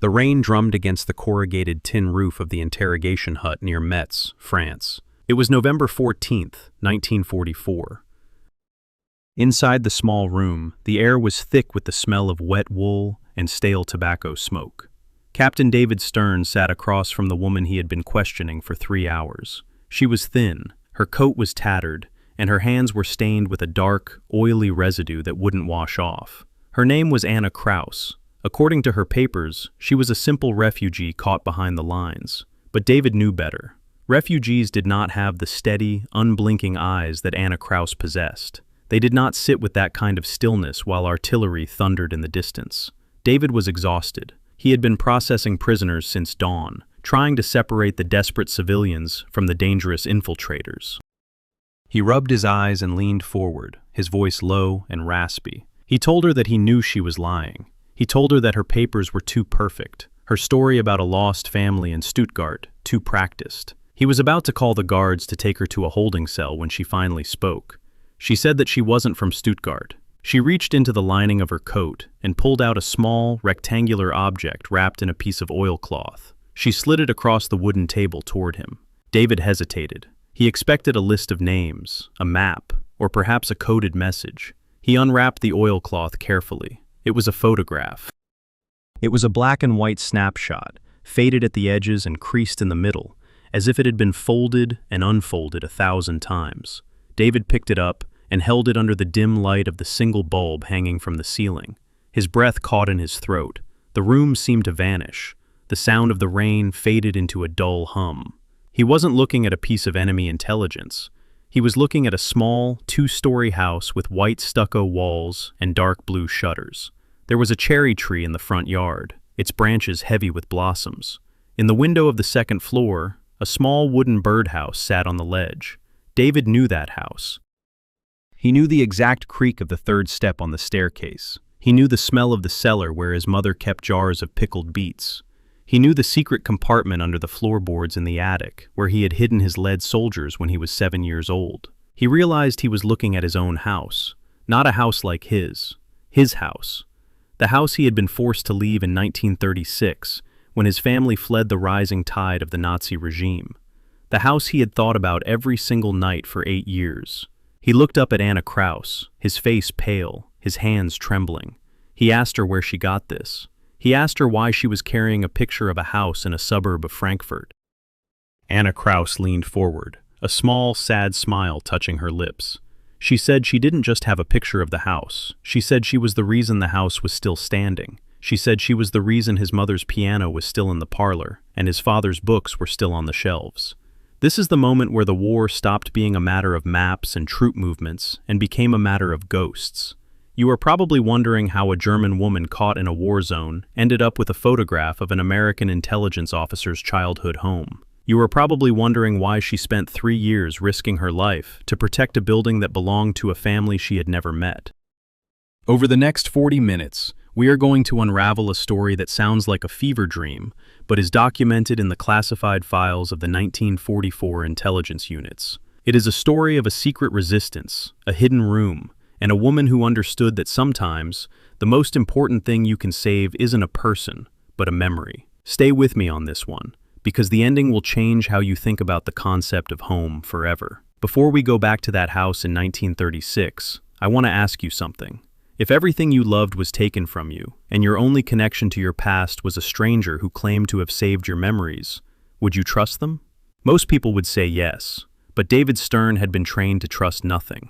The rain drummed against the corrugated tin roof of the interrogation hut near Metz, France. It was November 14th, 1944. Inside the small room, the air was thick with the smell of wet wool and stale tobacco smoke. Captain David Stern sat across from the woman he had been questioning for 3 hours. She was thin, her coat was tattered, and her hands were stained with a dark, oily residue that wouldn't wash off. Her name was Anna Krause. According to her papers, she was a simple refugee caught behind the lines. But David knew better. Refugees did not have the steady, unblinking eyes that Anna Krause possessed. They did not sit with that kind of stillness while artillery thundered in the distance. David was exhausted. He had been processing prisoners since dawn, trying to separate the desperate civilians from the dangerous infiltrators. He rubbed his eyes and leaned forward, his voice low and raspy. He told her that he knew she was lying. He told her that her papers were too perfect, her story about a lost family in Stuttgart too practiced. He was about to call the guards to take her to a holding cell when she finally spoke. She said that she wasn't from Stuttgart. She reached into the lining of her coat and pulled out a small, rectangular object wrapped in a piece of oilcloth. She slid it across the wooden table toward him. David hesitated. He expected a list of names, a map, or perhaps a coded message. He unwrapped the oilcloth carefully. It was a photograph. It was a black and white snapshot, faded at the edges and creased in the middle, as if it had been folded and unfolded 1,000 times. David picked it up and held it under the dim light of the single bulb hanging from the ceiling. His breath caught in his throat. The room seemed to vanish. The sound of the rain faded into a dull hum. He wasn't looking at a piece of enemy intelligence. He was looking at a small, 2-story house with white stucco walls and dark blue shutters. There was a cherry tree in the front yard, its branches heavy with blossoms. In the window of the second floor, a small wooden birdhouse sat on the ledge. David knew that house. He knew the exact creak of the third step on the staircase. He knew the smell of the cellar where his mother kept jars of pickled beets. He knew the secret compartment under the floorboards in the attic, where he had hidden his lead soldiers when he was 7 years old. He realized he was looking at his own house, not a house like his house. The house he had been forced to leave in 1936, when his family fled the rising tide of the Nazi regime. The house he had thought about every single night for 8 years. He looked up at Anna Krause, his face pale, his hands trembling. He asked her where she got this. He asked her why she was carrying a picture of a house in a suburb of Frankfurt. Anna Krause leaned forward, a small, sad smile touching her lips. She said she didn't just have a picture of the house. She said she was the reason the house was still standing. She said she was the reason his mother's piano was still in the parlor and his father's books were still on the shelves. This is the moment where the war stopped being a matter of maps and troop movements and became a matter of ghosts. You are probably wondering how a German woman caught in a war zone ended up with a photograph of an American intelligence officer's childhood home. You are probably wondering why she spent 3 years risking her life to protect a building that belonged to a family she had never met. Over the next 40 minutes, we are going to unravel a story that sounds like a fever dream, but is documented in the classified files of the 1944 intelligence units. It is a story of a secret resistance, a hidden room, and a woman who understood that sometimes the most important thing you can save isn't a person, but a memory. Stay with me on this one, because the ending will change how you think about the concept of home forever. Before we go back to that house in 1936, I want to ask you something. If everything you loved was taken from you, and your only connection to your past was a stranger who claimed to have saved your memories, would you trust them? Most people would say yes, but David Stern had been trained to trust nothing.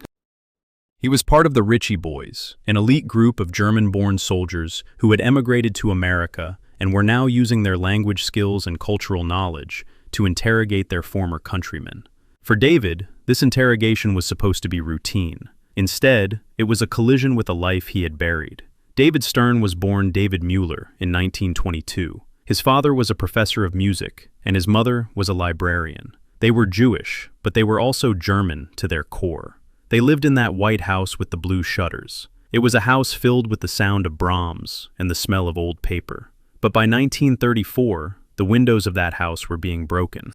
He was part of the Ritchie Boys, an elite group of German-born soldiers who had emigrated to America and were now using their language skills and cultural knowledge to interrogate their former countrymen. For David, this interrogation was supposed to be routine. Instead, it was a collision with a life he had buried. David Stern was born David Mueller in 1922. His father was a professor of music, and his mother was a librarian. They were Jewish, but they were also German to their core. They lived in that white house with the blue shutters. It was a house filled with the sound of Brahms and the smell of old paper. But by 1934, the windows of that house were being broken.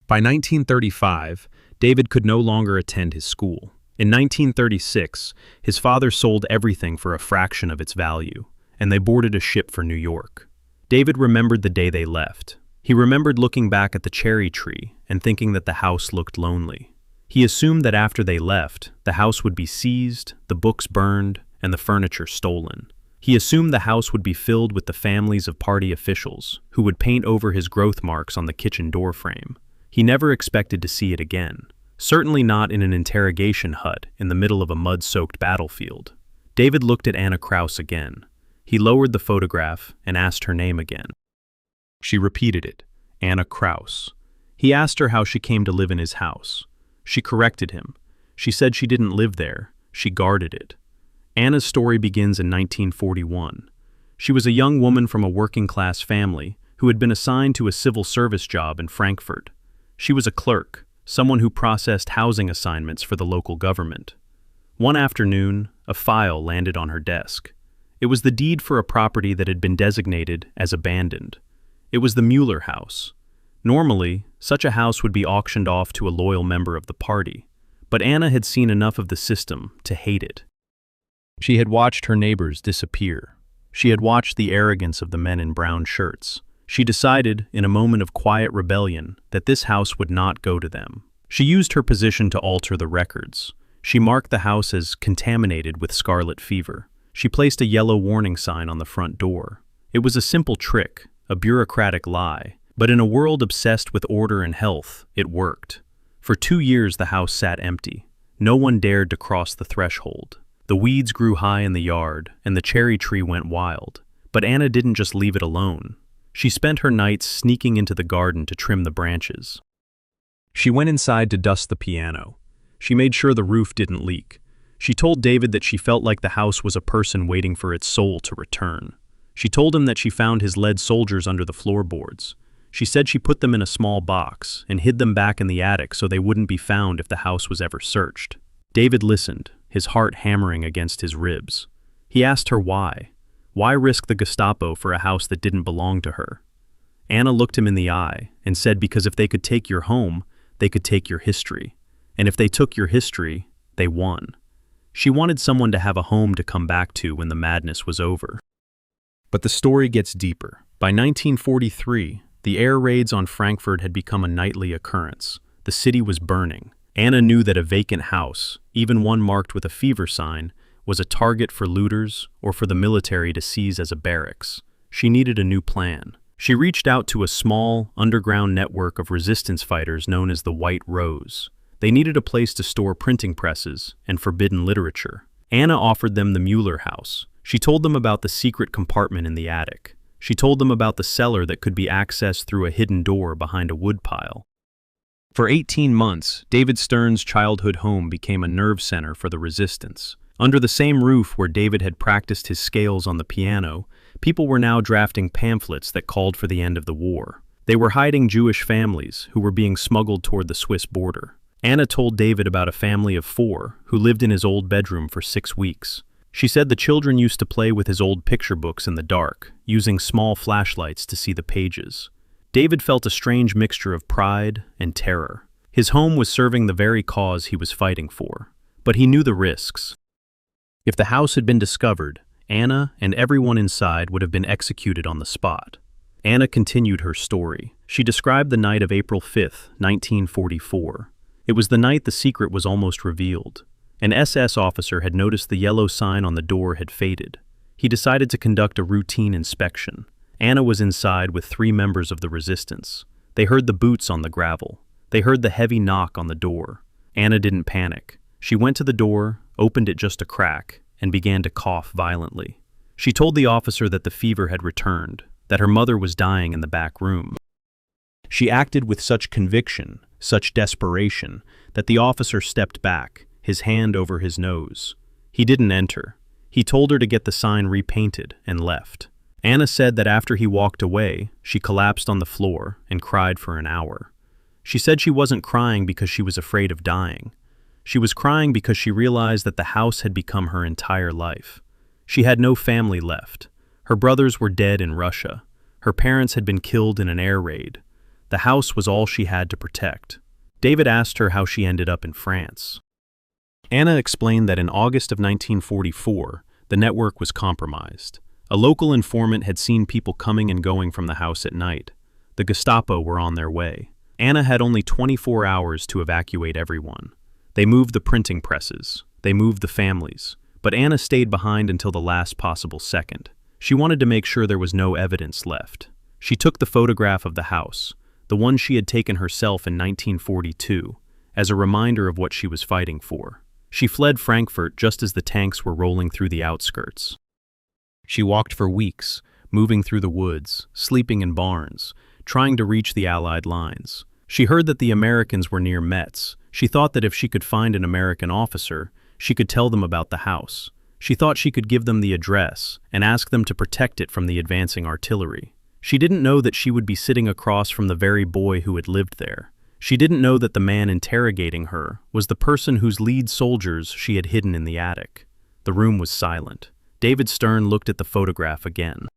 By 1935, David could no longer attend his school. In 1936, his father sold everything for a fraction of its value, and they boarded a ship for New York. David remembered the day they left. He remembered looking back at the cherry tree and thinking that the house looked lonely. He assumed that after they left, the house would be seized, the books burned, and the furniture stolen. He assumed the house would be filled with the families of party officials who would paint over his growth marks on the kitchen doorframe. He never expected to see it again. Certainly not in an interrogation hut in the middle of a mud-soaked battlefield. David looked at Anna Krause again. He lowered the photograph and asked her name again. She repeated it, Anna Krause. He asked her how she came to live in his house. She corrected him. She said she didn't live there, she guarded it. Anna's story begins in 1941. She was a young woman from a working-class family who had been assigned to a civil service job in Frankfurt. She was a clerk, someone who processed housing assignments for the local government. One afternoon, a file landed on her desk. It was the deed for a property that had been designated as abandoned. It was the Mueller house. Normally, such a house would be auctioned off to a loyal member of the party, but Anna had seen enough of the system to hate it. She had watched her neighbors disappear. She had watched the arrogance of the men in brown shirts. She decided, in a moment of quiet rebellion, that this house would not go to them. She used her position to alter the records. She marked the house as contaminated with scarlet fever. She placed a yellow warning sign on the front door. It was a simple trick, a bureaucratic lie, but in a world obsessed with order and health, it worked. For 2 years the house sat empty. No one dared to cross the threshold. The weeds grew high in the yard, and the cherry tree went wild. But Anna didn't just leave it alone. She spent her nights sneaking into the garden to trim the branches. She went inside to dust the piano. She made sure the roof didn't leak. She told David that she felt like the house was a person waiting for its soul to return. She told him that she found his lead soldiers under the floorboards. She said she put them in a small box and hid them back in the attic so they wouldn't be found if the house was ever searched. David listened, his heart hammering against his ribs. He asked her why. Why risk the Gestapo for a house that didn't belong to her? Anna looked him in the eye and said because if they could take your home, they could take your history. And if they took your history, they won. She wanted someone to have a home to come back to when the madness was over. But the story gets deeper. By 1943, the air raids on Frankfurt had become a nightly occurrence. The city was burning. Anna knew that a vacant house, even one marked with a fever sign, was a target for looters or for the military to seize as a barracks. She needed a new plan. She reached out to a small, underground network of resistance fighters known as the White Rose. They needed a place to store printing presses and forbidden literature. Anna offered them the Mueller house. She told them about the secret compartment in the attic. She told them about the cellar that could be accessed through a hidden door behind a woodpile. For 18 months, David Stern's childhood home became a nerve center for the resistance. Under the same roof where David had practiced his scales on the piano, people were now drafting pamphlets that called for the end of the war. They were hiding Jewish families who were being smuggled toward the Swiss border. Anna told David about a family of 4 who lived in his old bedroom for 6 weeks. She said the children used to play with his old picture books in the dark, using small flashlights to see the pages. David felt a strange mixture of pride and terror. His home was serving the very cause he was fighting for, but he knew the risks. If the house had been discovered, Anna and everyone inside would have been executed on the spot. Anna continued her story. She described the night of April 5, 1944. It was the night the secret was almost revealed. An SS officer had noticed the yellow sign on the door had faded. He decided to conduct a routine inspection. Anna was inside with 3 members of the resistance. They heard the boots on the gravel. They heard the heavy knock on the door. Anna didn't panic. She went to the door, opened it just a crack, and began to cough violently. She told the officer that the fever had returned, that her mother was dying in the back room. She acted with such conviction, such desperation, that the officer stepped back, his hand over his nose. He didn't enter. He told her to get the sign repainted and left. Anna said that after he walked away, she collapsed on the floor and cried for an hour. She said she wasn't crying because she was afraid of dying. She was crying because she realized that the house had become her entire life. She had no family left. Her brothers were dead in Russia. Her parents had been killed in an air raid. The house was all she had to protect. David asked her how she ended up in France. Anna explained that in August of 1944, the network was compromised. A local informant had seen people coming and going from the house at night. The Gestapo were on their way. Anna had only 24 hours to evacuate everyone. They moved the printing presses. They moved the families. But Anna stayed behind until the last possible second. She wanted to make sure there was no evidence left. She took the photograph of the house, the one she had taken herself in 1942, as a reminder of what she was fighting for. She fled Frankfurt just as the tanks were rolling through the outskirts. She walked for weeks, moving through the woods, sleeping in barns, trying to reach the Allied lines. She heard that the Americans were near Metz. She thought that if she could find an American officer, she could tell them about the house. She thought she could give them the address and ask them to protect it from the advancing artillery. She didn't know that she would be sitting across from the very boy who had lived there. She didn't know that the man interrogating her was the person whose lead soldiers she had hidden in the attic. The room was silent. David Stern looked at the photograph again.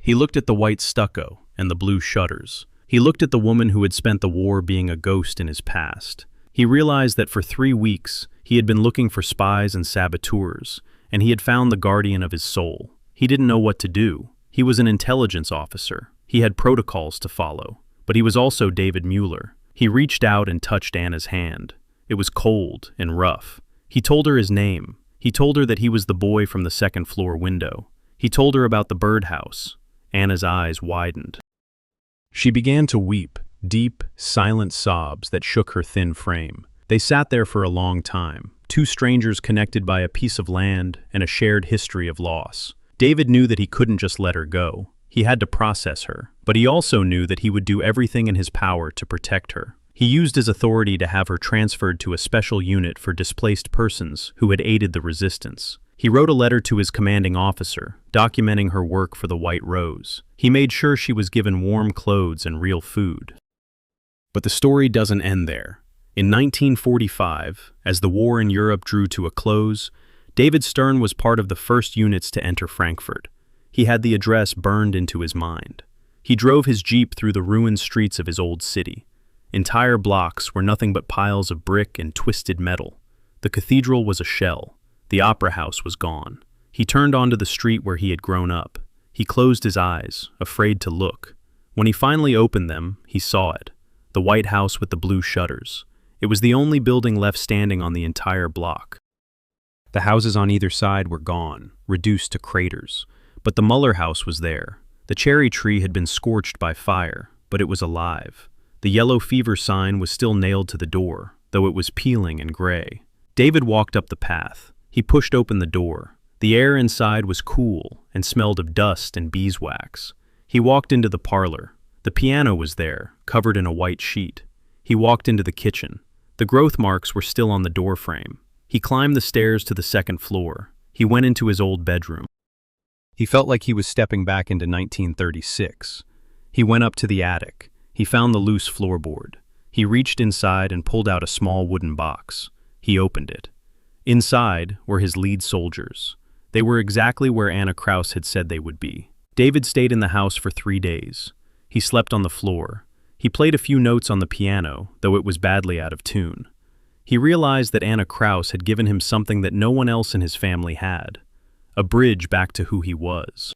He looked at the white stucco and the blue shutters. He looked at the woman who had spent the war being a ghost in his past. He realized that for 3 weeks he had been looking for spies and saboteurs, and he had found the guardian of his soul. He didn't know what to do. He was an intelligence officer. He had protocols to follow. But he was also David Mueller. He reached out and touched Anna's hand. It was cold and rough. He told her his name. He told her that he was the boy from the second-floor window. He told her about the birdhouse. Anna's eyes widened. She began to weep, deep, silent sobs that shook her thin frame. They sat there for a long time, two strangers connected by a piece of land and a shared history of loss. David knew that he couldn't just let her go. He had to process her, but he also knew that he would do everything in his power to protect her. He used his authority to have her transferred to a special unit for displaced persons who had aided the resistance. He wrote a letter to his commanding officer, documenting her work for the White Rose. He made sure she was given warm clothes and real food. But the story doesn't end there. In 1945, as the war in Europe drew to a close, David Stern was part of the first units to enter Frankfurt. He had the address burned into his mind. He drove his jeep through the ruined streets of his old city. Entire blocks were nothing but piles of brick and twisted metal. The cathedral was a shell. The opera house was gone. He turned onto the street where he had grown up. He closed his eyes, afraid to look. When he finally opened them, he saw it. The White House with the blue shutters. It was the only building left standing on the entire block. The houses on either side were gone, reduced to craters. But the Muller house was there. The cherry tree had been scorched by fire, but it was alive. The yellow fever sign was still nailed to the door, though it was peeling and gray. David walked up the path. He pushed open the door. The air inside was cool and smelled of dust and beeswax. He walked into the parlor. The piano was there, covered in a white sheet. He walked into the kitchen. The growth marks were still on the doorframe. He climbed the stairs to the second floor. He went into his old bedroom. He felt like he was stepping back into 1936. He went up to the attic. He found the loose floorboard. He reached inside and pulled out a small wooden box. He opened it. Inside were his lead soldiers. They were exactly where Anna Krause had said they would be. David stayed in the house for 3 days. He slept on the floor. He played a few notes on the piano, though it was badly out of tune. He realized that Anna Krause had given him something that no one else in his family had. A bridge back to who he was.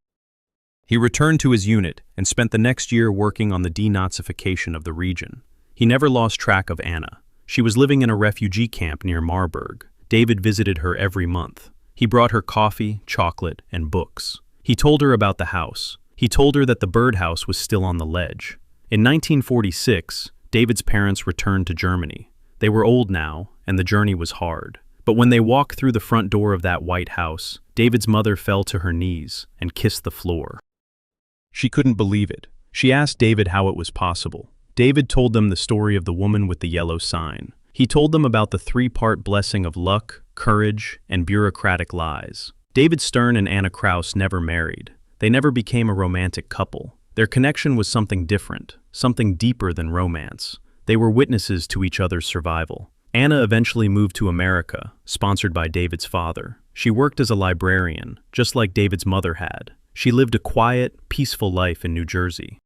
He returned to his unit and spent the next year working on the denazification of the region. He never lost track of Anna. She was living in a refugee camp near Marburg. David visited her every month. He brought her coffee, chocolate, and books. He told her about the house. He told her that the birdhouse was still on the ledge. In 1946, David's parents returned to Germany. They were old now, and the journey was hard. But when they walked through the front door of that white house, David's mother fell to her knees and kissed the floor. She couldn't believe it. She asked David how it was possible. David told them the story of the woman with the yellow sign. He told them about the 3-part blessing of luck, courage, and bureaucratic lies. David Stern and Anna Krause never married. They never became a romantic couple. Their connection was something different, something deeper than romance. They were witnesses to each other's survival. Anna eventually moved to America, sponsored by David's father. She worked as a librarian, just like David's mother had. She lived a quiet, peaceful life in New Jersey.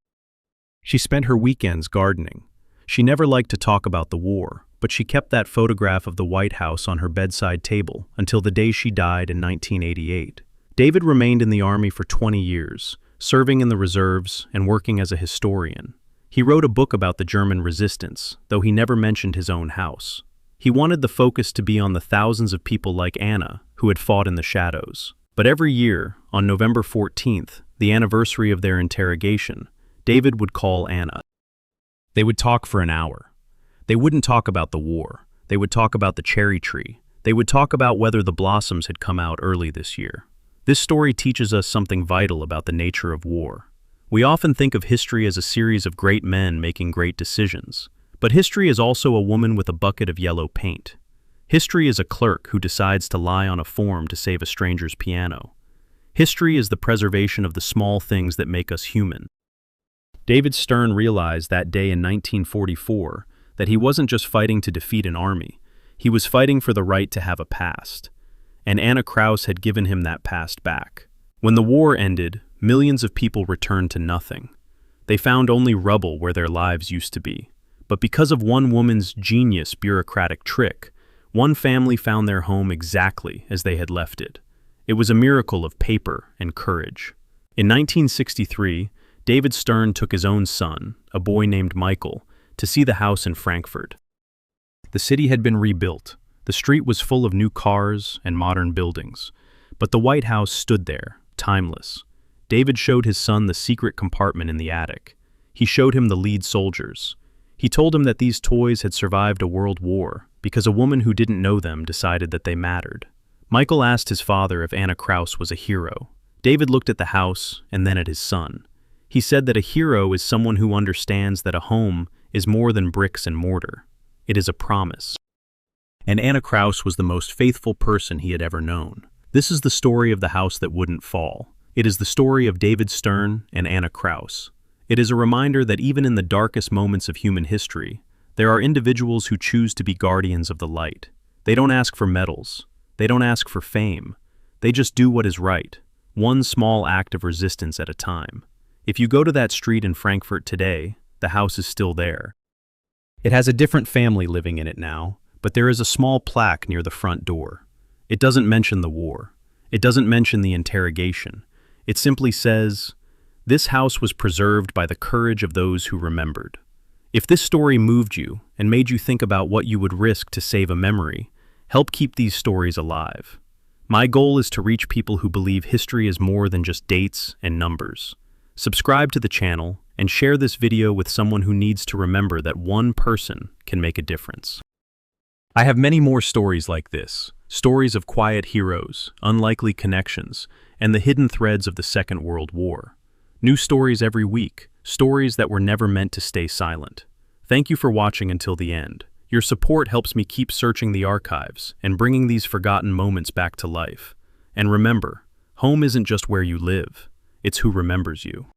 She spent her weekends gardening. She never liked to talk about the war, but she kept that photograph of the White House on her bedside table until the day she died in 1988. David remained in the army for 20 years, serving in the reserves and working as a historian. He wrote a book about the German resistance, though he never mentioned his own house. He wanted the focus to be on the thousands of people like Anna who had fought in the shadows. But every year, on November 14th, the anniversary of their interrogation, David would call Anna. They would talk for an hour. They wouldn't talk about the war. They would talk about the cherry tree. They would talk about whether the blossoms had come out early this year. This story teaches us something vital about the nature of war. We often think of history as a series of great men making great decisions. But history is also a woman with a bucket of yellow paint. History is a clerk who decides to lie on a form to save a stranger's piano. History is the preservation of the small things that make us human. David Stern realized that day in 1944 that he wasn't just fighting to defeat an army, he was fighting for the right to have a past. And Anna Krause had given him that past back. When the war ended, millions of people returned to nothing. They found only rubble where their lives used to be. But because of one woman's genius bureaucratic trick, one family found their home exactly as they had left it. It was a miracle of paper and courage. In 1963, David Stern took his own son, a boy named Michael, to see the house in Frankfurt. The city had been rebuilt. The street was full of new cars and modern buildings. But the White House stood there, timeless. David showed his son the secret compartment in the attic. He showed him the lead soldiers. He told him that these toys had survived a world war because a woman who didn't know them decided that they mattered. Michael asked his father if Anna Krause was a hero. David looked at the house and then at his son. He said that a hero is someone who understands that a home is more than bricks and mortar. It is a promise. And Anna Krause was the most faithful person he had ever known. This is the story of the house that wouldn't fall. It is the story of David Stern and Anna Krause. It is a reminder that even in the darkest moments of human history, there are individuals who choose to be guardians of the light. They don't ask for medals. They don't ask for fame. They just do what is right, one small act of resistance at a time. If you go to that street in Frankfurt today, the house is still there. It has a different family living in it now, but there is a small plaque near the front door. It doesn't mention the war. It doesn't mention the interrogation. It simply says, "This house was preserved by the courage of those who remembered." If this story moved you and made you think about what you would risk to save a memory, help keep these stories alive. My goal is to reach people who believe history is more than just dates and numbers. Subscribe to the channel and share this video with someone who needs to remember that one person can make a difference. I have many more stories like this, stories of quiet heroes, unlikely connections, and the hidden threads of the Second World War. New stories every week, stories that were never meant to stay silent. Thank you for watching until the end. Your support helps me keep searching the archives and bringing these forgotten moments back to life. And remember, home isn't just where you live, it's who remembers you.